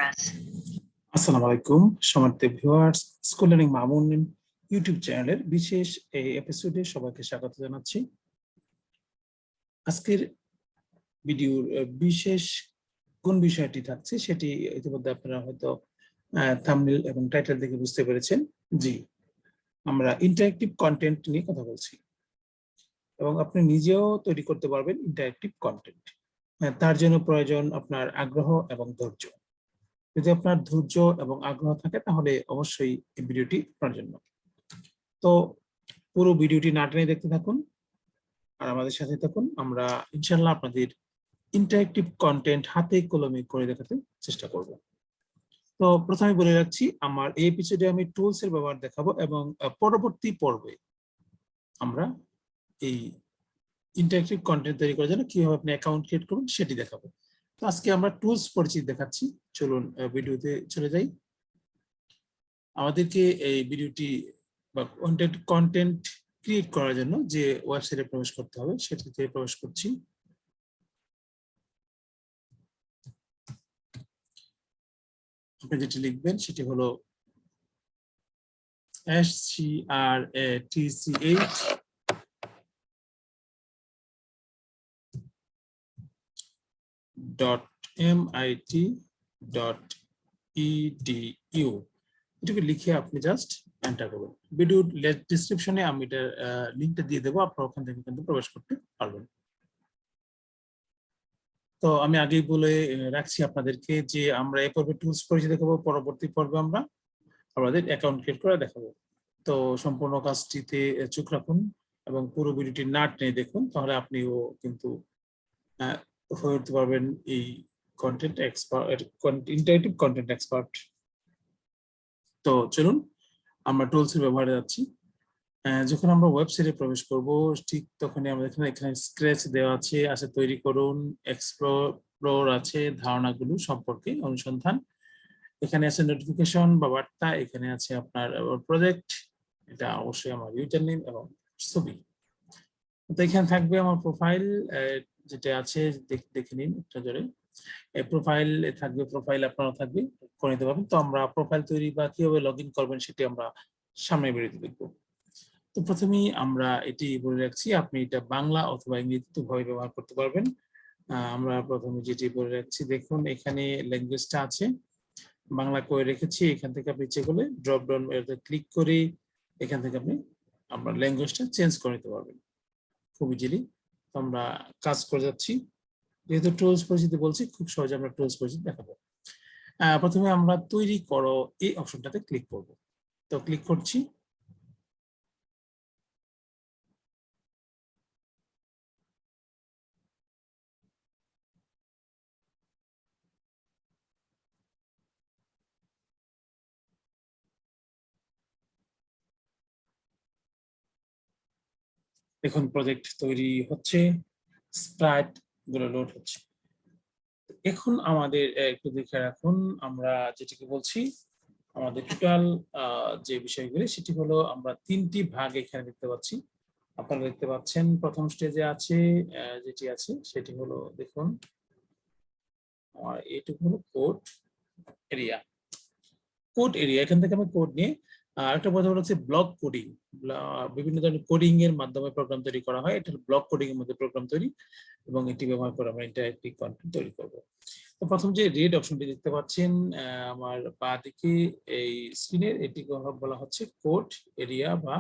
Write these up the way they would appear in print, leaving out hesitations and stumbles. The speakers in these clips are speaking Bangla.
আসসালামু আলাইকুম সম্মানিত viewers, school learning Mamun YouTube চ্যানেলের বিশেষ এই এপিসোডে সবাইকে স্বাগত জানাচ্ছি। আজকের ভিডিওর বিশেষ কোন বিষয়টি থাকছে সেটি ইতিমধ্যে আপনারা হয়তো থাম্বনেল এবং টাইটেল দেখে বুঝতে পেরেছেন। জি, আমরা ইন্টারেক্টিভ কন্টেন্ট নিয়ে কথা বলছি এবং আপনি নিজেও তৈরি করতে পারবেন ইন্টারেক্টিভ কন্টেন্ট। তার জন্য প্রয়োজন আপনার আগ্রহ এবং ধৈর্য। যদি আপনার ধৈর্য এবং আগ্রহ থাকে তাহলে অবশ্যই এই ভিডিওটি আপনার জন্য। তো পুরো ভিডিওটি না টেনে দেখতে থাকুন আর আমাদের সাথে থাকুন। আমরা ইনশাআল্লাহ আপনাদের ইন্টারেক্টিভ কন্টেন্ট হাতে কলমে করে দেখাতে চেষ্টা করব। তো প্রথমে বলে রাখছি, আমার এই এপিসোডে আমি টুলস এর ব্যবহার দেখাবো এবং পরবর্তী পর্বে আমরা এই ইন্টারেক্টিভ কন্টেন্ট তৈরি করার জন্য কিভাবে আপনি অ্যাকাউন্ট ক্রিয়েট করুন সেটি দেখাবো। তো আজকে আমরা টুলস পরিচিতি দেখাচ্ছি। চলুন ভিডিওতে চলে যাই। আমাদেরকে এই ভিডিওটি বা কন্টেন্ট ক্রিয়েট করার জন্য যে ওয়েবসাইটে প্রবেশ করতে হবে সেটিতে প্রবেশ করছি। আপনি যেটি লিখবেন সেটি হলো scrath.mit.edu। এটাকে লিখে আপনি জাস্ট এন্টার করবেন। ভিডিওর ডেসক্রিপশনে আমি এটার লিংকটা দিয়ে দেবো, আপনারা ওখান থেকে কিন্তু প্রবেশ করতে পারবেন। তো আমি আগেই বলে রাখছি আপনাদেরকে যে আমরা এই পর্বে টুলস পরিচিতি দেখাবো, পরবর্তী পর্বে আমরা আমাদের অ্যাকাউন্ট ক্রিয়েট করে দেখাবো। তো সম্পূর্ণ কাজটিতে চোখ রাখুন এবং পুরো ভিডিওটি না টেনে দেখুন, তাহলে আপনিও কিন্তু হয়ে উঠতে পারবেন এই content expert, interactive content expert. তো চলুন আমরা টুলস এর ব্যবহারে যাচ্ছি। যখন আমরা ওয়েবসাইটে প্রবেশ করব ঠিক তখনই আমাদের এখানে স্ক্র্যাচ দেওয়া আছে তৈরি করুন, এক্সপ্লোর আছে ধারণাগুলো সম্পর্কে অনুসন্ধান, এখানে আছে নোটিফিকেশন বা বার্তা, এখানে আছে আপনার প্রজেক্ট, এটা অবশ্যই আমার ইউজার নেম এবং ছবি। তো এখানে থাকবে আমার প্রোফাইল যেটা আছে, দেখে নিন একটা জোরে। প্রোফাইল থাকবে, প্রোফাইল আপনারা থাকবে করে নিতে পারবেন। তো আমরা প্রোফাইল তৈরি বা কিভাবে লগ ইন করবেন সেটি আমরা সামনে বেরোতে দেখবো। তো প্রথমেই আমরা এটি বলে রাখছি, আপনি এটা বাংলা অথবা ইংরেজিতে উভয় ব্যবহার করতে পারবেন। আমরা প্রথমে যেটি বলে রাখছি, দেখুন এখানে ল্যাঙ্গুয়েজটা আছে, বাংলা করে রেখেছি। এখান থেকে আপনি ইচ্ছে করলে ড্রপ ডাউন ক্লিক করে এখান থেকে আপনি আপনার ল্যাঙ্গুয়েজটা চেঞ্জ করে নিতে পারবেন খুব ইজিলি। তো আমরা কাজ করে যাচ্ছি, যেহেতু টুলস পরিচিতি বলছি খুব সহজে আমরা টুলস পরিচিতি দেখাবো। প্রথমে আমরা তৈরি করো এই অপশনটাতে ক্লিক করব। তো ক্লিক করছি। দেখুন প্রজেক্ট তৈরি হচ্ছে, স্প্রাইট গুলো লোড হচ্ছে। এখন আমাদের একটু দেখে রাখুন, আমরা যেটিকে বলছি আমাদের টোটাল যে বিষয়গুলি সেটি হলো আমরা তিনটি ভাগ এখানে দেখতে পাচ্ছি। আপনারা দেখতে পাচ্ছেন প্রথম স্টেজে আছে যেটি আছে সেটি হলো, দেখুন এইটুকু হলো কোড এরিয়া। কোড এরিয়া, এখান থেকে আমি কোড নিয়ে আরেকটা কথা হচ্ছে ব্লক কোডিং। বিভিন্ন ধরনের কোডিং এর মাধ্যমে প্রোগ্রাম তৈরি করা হয়, এটা ব্লক কোডিং এর মধ্যে প্রোগ্রাম তৈরি এবং এটি ব্যবহার করে আমরা ইন্টারেক্টিভ কন্টেন্ট তৈরি করব। তো প্রথম যে রেড অপশনটি দেখতে পাচ্ছেন আমার বাঁ দিকে এই স্ক্রিনের, এটি বলা হচ্ছে কোড এরিয়া বা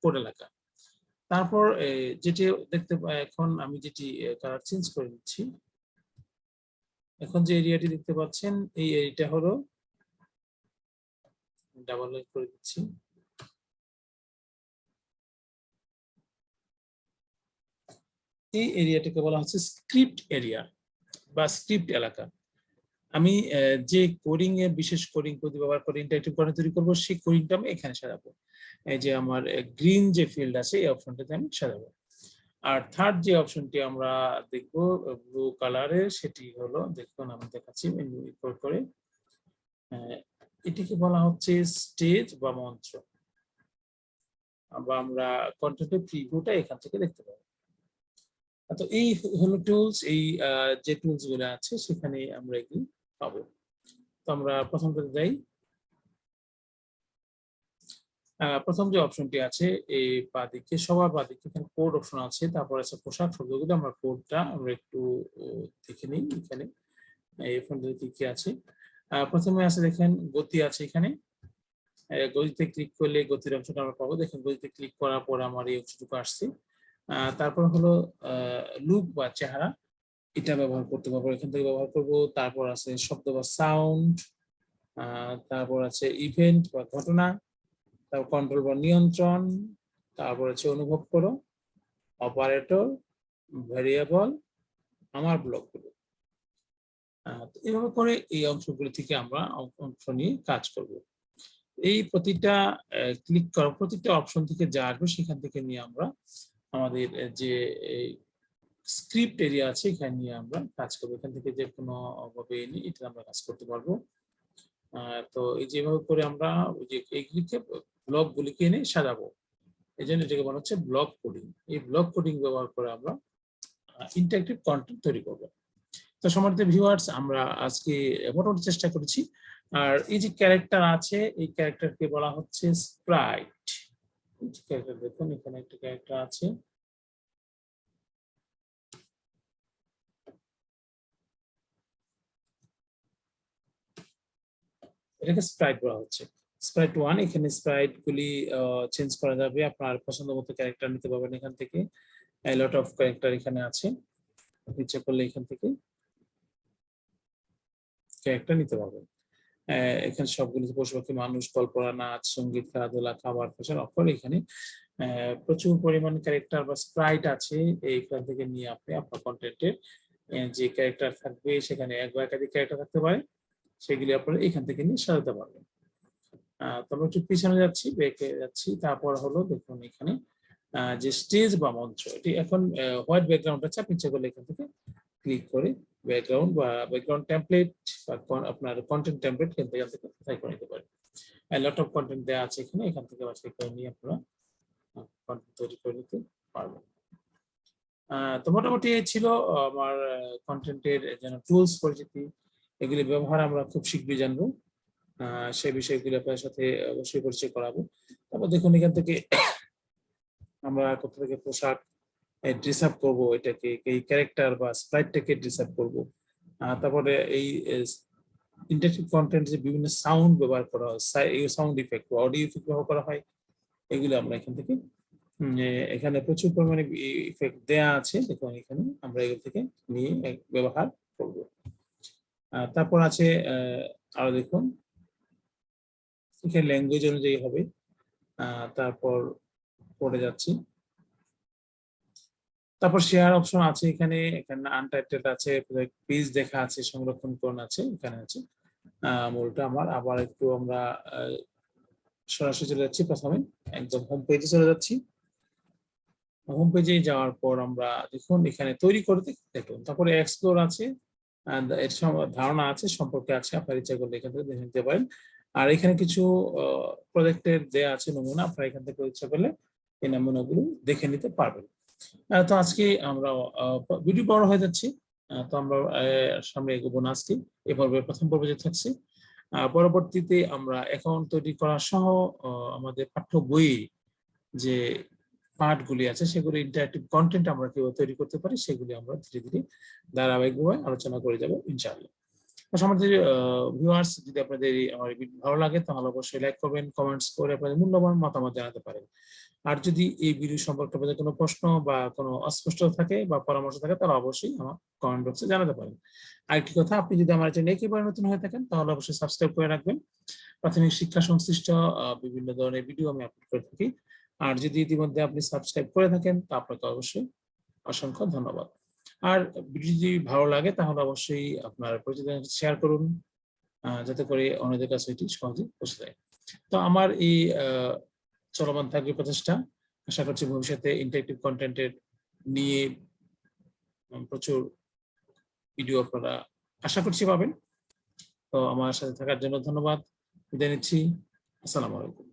কোড এলাকা। তারপর যেটি দেখতে এখন আমি যেটি কালার চেঞ্জ করে দিচ্ছি, এখন যে এরিয়াটি দেখতে পাচ্ছেন এই এরিয়াটা হলো, ডাবল ক্লিক করে দিচ্ছি, এই এরিয়াটাকে বলা হচ্ছে স্ক্রিপ্ট এরিয়া বা স্ক্রিপ্ট এলাকা। আমি যে কোডিং এর বিশেষ কোডিং পদ্ধতি ব্যবহার করে ইন্টারেক্টিভ কন্টেন্ট তৈরি করব সেই কোডিংটা আমি এখানে সাজাবো। এই যে আমার গ্রিন যে ফিল্ড আছে এই অপশনটাতে আমি সাজাবো। আর থার্ড যে অপশনটি আমরা দেখব ব্লু কালারের, সেটি হলো, দেখুন আমি দেখাচ্ছি করে, এটিকে বলা হচ্ছে স্টেজ বা মঞ্চ, বা আমরা কন্টেন্টের প্রিভিউটা এখান থেকে দেখতে পাবো। তো এই হলো টুলস, এই যে টুলস গুলো আছে সেখানে আমরা এগুলি পাবো। আমরা প্রথমটাতে যাই। প্রথম যে অপশনটি আছে এই বাঁদিকে, সবার বাঁদিকে এখানে কোড অপশন আছে, তারপর আছে পোশাক শব্দগুলো। আমরা কোডটা আমরা একটু দেখে নিই। এখানে এই ফোনটাতে কি কি আছে। প্রথমে আছে দেখেন গতি আছে এখানে। গতিতে ক্লিক করলে গতির অংশটা আমরা পাবো। দেখেন গতিতে ক্লিক করার পর আমার এই অংশটুকু আসছে। তারপর হলো লুক বা চেহারা, এটা ব্যবহার করতে পারবো, এখান থেকে ব্যবহার করব। তারপর আছে শব্দ বা সাউন্ড, তারপর আছে ইভেন্ট বা ঘটনা, তারপর কন্ট্রোল বা নিয়ন্ত্রণ, তারপর আছে অনুভব করো, অপারেটর, ভ্যারিয়েবল, আমার ব্লকগুলো। এভাবে করে এই অংশগুলো থেকে আমরা অংশ নিয়ে কাজ করব। এই প্রতিটা ক্লিক করা, প্রতিটা অপশন থেকে যা আসবে সেখান থেকে নিয়ে আমরা আমাদের যে স্ক্রিপ্ট এরিয়া আছে এখানে নিয়ে আমরা কাজ করবো। এখান থেকে যে কোনো ভাবে নিয়ে এটা আমরা কাজ করতে পারবো। তো এই যেভাবে করে আমরা ওই যে এইগুলিকে ব্লকগুলিকে এনে সাজাবো, এই জন্য এটাকে বলা হচ্ছে ব্লক কোডিং। এই ব্লক কোডিং ব্যবহার করে আমরা ইন্টারেক্টিভ কন্টেন্ট তৈরি করবো। তো সম্মানিত ভিউয়ার্স, আমরা আজকে মোটামুটি চেষ্টা করেছি। আর এই যে ক্যারেক্টার আছে, এই ক্যারেক্টারকে বলা হচ্ছে স্প্রাইট। ক্যারেক্টার দেখুন, এখানে একটা ক্যারেক্টার আছে, এটাকে স্প্রাইট বলা হচ্ছে। স্প্রাইট 1, এখানে স্প্রাইট গুলি চেঞ্জ করা যাবে, আপনার পছন্দ মতো ক্যারেক্টার নিতে পারবেন। এখান থেকে লট অফ ক্যারেক্টার এখানে আছে, ইচ্ছে করলে এখান থেকে ক্যারেক্টার নিতে পারবেন। এখানে সবগুলো পশু পাখি, মানুষ, কল্পনা, নাচ, সঙ্গীত, খেলাধুলা, খাবার, ফ্যাশন, অফার, এখানে প্রচুর পরিমাণ ক্যারেক্টার বা স্প্রাইট আছে। এইখান থেকে নিয়ে আপনি আপনার কন্টেন্টের যে ক্যারেক্টার থাকবে, সেখানে এক বা একাধিক ক্যারেক্টার থাকতে পারে, সেগুলি আপনারা এখান থেকে নিয়ে সাজাতে পারবেন। তবে একটু পিছনে যাচ্ছি, ব্যাকে যাচ্ছি। তারপর হলো দেখুন এখানে যে স্টেজ বা মঞ্চ, এটি এখন হোয়াইট ব্যাকগ্রাউন্ড আছে, আপনি ইচ্ছে করলে এখান থেকে ক্লিক করে ব্যাকগ্রাউন্ড বা ব্যাকগ্রাউন্ড টেমপ্লেট বা আপনার কন্টেন্ট টেমপ্লেট এখান থেকে বাছাই করে নিতে পারেন। লট অফ কন্টেন্ট দেওয়া আছে এখানে, এখান থেকে বাছাই করে নিয়ে আপনারা কন্টেন্ট তৈরি করে নিতে পারবেন। তো মোটামুটি এই ছিল আমার কন্টেন্টের যেন টুলস পরিচিতি, এগুলি ব্যবহার আমরা খুব শীঘ্রই জানবো। সেই বিষয়গুলি আপনার সাথে অবশ্যই পরিচয় করাবো। তারপর দেখুন এখান থেকে আমরা কোথা থেকে পোশাক ড্রেস আপ করবো, এটাকে এই ক্যারেক্টার বা স্প্রাইটটাকে ড্রেস আপ করবো। তারপরে এই ইন্টারেক্টিভ কন্টেন্ট যে বিভিন্ন সাউন্ড ব্যবহার করা হয়, সাউন্ড ইফেক্ট বা অডিও ইফেক্ট ব্যবহার করা হয়, এগুলো আমরা এখান থেকে এখানে প্রচুর পরিমাণে ইফেক্ট দেয়া আছে, দেখুন এখানে আমরা এগুলো থেকে নিয়ে ব্যবহার করব। তারপর আছে আরো দেখুন এখানে ল্যাঙ্গুয়েজ অনুযায়ী হবে। তারপর পড়ে যাচ্ছি, তারপর শেয়ার অপশন আছে এখানে, এখানে আনটাইটেড আছে, পেজ দেখা আছে, সংরক্ষণ করুন আছে, এখানে আছে মূলটা আমার। আবার একটু আমরা সরাসরি চলে যাচ্ছি, প্রথমে একদম হোম পেজে চলে যাচ্ছি। হোম পেজে যাওয়ার পর আমরা দেখুন এখানে তৈরি করতে দেখুন, তারপরে এক্সপ্লোর আছে, এর ধারণা আছে, সম্পর্কে আছে, আপনার ইচ্ছা করলে এখান থেকে দেখে নিতে পারেন। আর এখানে কিছু প্রজেক্টের দেয়া আছে নমুনা, আপনারা এখান থেকে ইচ্ছা করলে এই নমুনাগুলো দেখে নিতে পারবেন। তো আজকে আমরা ভিডিও বড় হয়ে যাচ্ছি, তো আমরা সামনে এগোবো না আজকে। এই পর্বের প্রথম পর্বে যে থাকছে, পরবর্তীতে আমরা অ্যাকাউন্ট তৈরি করা সহ আমাদের পাঠ্য বইয়ে যে পাঠগুলি আছে সেগুলি ইন্টারেক্টিভ কন্টেন্ট আমরা কিভাবে তৈরি করতে পারি, সেগুলি আমরা ধীরে ধীরে ধারাবাহিকভাবে আলোচনা করে যাব ইনশাআল্লাহ। আমাদের ভিউয়ার্স, যদি আপনাদের আমার ভিডিও ভালো লাগে তাহলে অবশ্যই লাইক করবেন, কমেন্টস করে আপনাদের মূল্যবান মতামত জানাতে পারেন। আর যদি এই ভিডিও সম্পর্কে আপনাদের কোনো প্রশ্ন বা কোনো অস্পষ্ট থাকে বা পরামর্শ থাকে তাহলে অবশ্যই আমার কমেন্ট বক্সে জানাতে পারেন। আরেকটি কথা, আপনি যদি আমার চ্যানেলে একেবারে নতুন হয়ে থাকেন তাহলে অবশ্যই সাবস্ক্রাইব করে রাখবেন। প্রাথমিক শিক্ষা সংশ্লিষ্ট বিভিন্ন ধরনের ভিডিও আমি আপলোড করে থাকি। আর যদি ইতিমধ্যে আপনি সাবস্ক্রাইব করে থাকেন তা আপনাকে অবশ্যই অসংখ্য ধন্যবাদ। আর ভিডিও যদি ভালো লাগে তাহলে অবশ্যই আপনার পরিচিতদের শেয়ার করুন, যাতে করে অন্যদের কাছে এটি সহজে পৌঁছে যায়। তো আমার এই চলমান থাকবে প্রচেষ্টা, আশা করছি ভবিষ্যতে ইন্টারেক্টিভ কন্টেন্টের নিয়ে প্রচুর ভিডিও আপনারা আশা করছি পাবেন। তো আমার সাথে থাকার জন্য ধন্যবাদ, বিদায় নিচ্ছি। আসসালামু আলাইকুম।